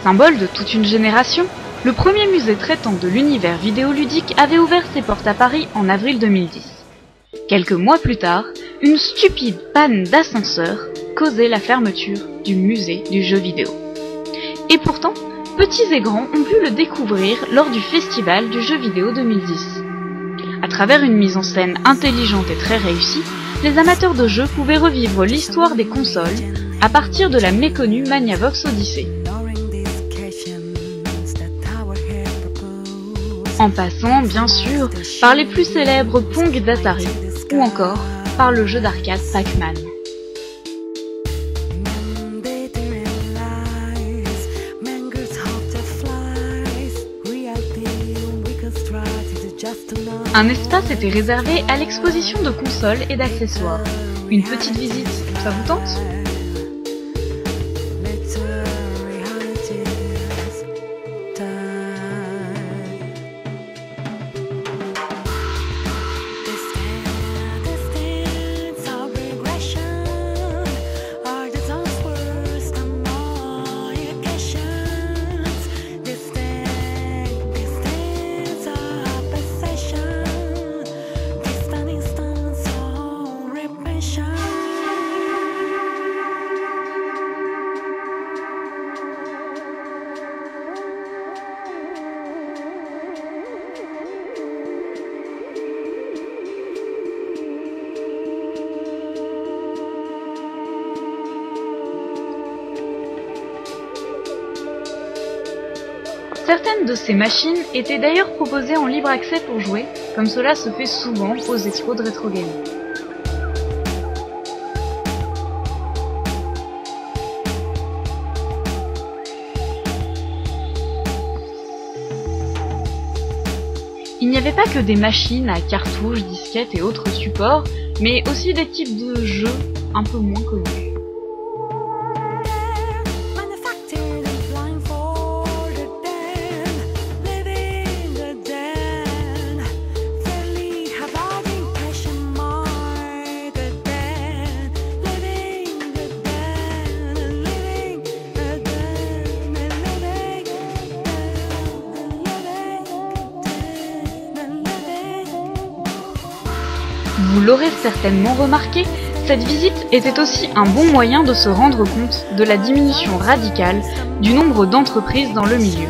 Symbole de toute une génération, le premier musée traitant de l'univers vidéoludique avait ouvert ses portes à Paris en avril 2010. Quelques mois plus tard, une stupide panne d'ascenseur causait la fermeture du musée du jeu vidéo. Et pourtant, petits et grands ont pu le découvrir lors du Festival du jeu vidéo 2010. À travers une mise en scène intelligente et très réussie, les amateurs de jeux pouvaient revivre l'histoire des consoles à partir de la méconnue Magnavox Odyssey. En passant, bien sûr, par les plus célèbres Pong d'Atari, ou encore par le jeu d'arcade Pac-Man. Un espace était réservé à l'exposition de consoles et d'accessoires. Une petite visite, ça vous tente ? Certaines de ces machines étaient d'ailleurs proposées en libre accès pour jouer, comme cela se fait souvent aux expos de rétro gaming. Il n'y avait pas que des machines à cartouches, disquettes et autres supports, mais aussi des types de jeux un peu moins connus. Vous l'aurez certainement remarqué, cette visite était aussi un bon moyen de se rendre compte de la diminution radicale du nombre d'entreprises dans le milieu.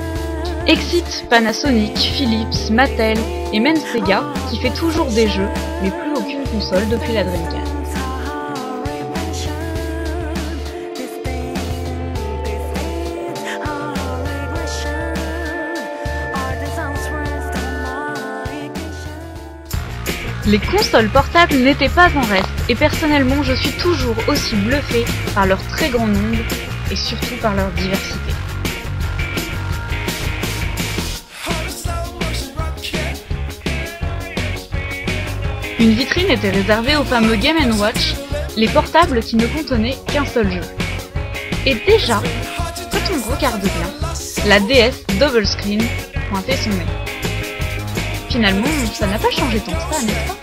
Exit, Panasonic, Philips, Mattel et même Sega qui fait toujours des jeux, mais plus aucune console depuis la Dreamcast. Les consoles portables n'étaient pas en reste, et personnellement je suis toujours aussi bluffée par leur très grand nombre, et surtout par leur diversité. Une vitrine était réservée aux fameux Game & Watch, les portables qui ne contenaient qu'un seul jeu. Et déjà, quand on regarde bien, la DS Double Screen pointait son nez. Finalement, ça n'a pas changé tant que ça, n'est-ce pas ?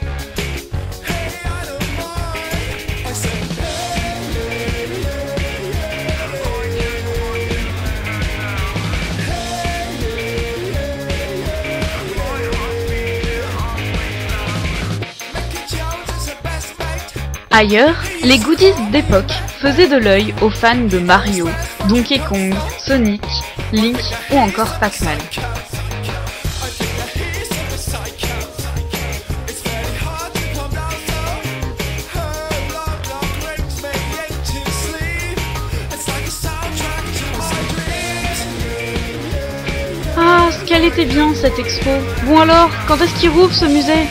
Ailleurs, les goodies d'époque faisaient de l'œil aux fans de Mario, Donkey Kong, Sonic, Link ou encore Pac-Man. Ah, ce qu'elle était bien cette expo. Bon alors, quand est-ce qu'il rouvre ce musée ?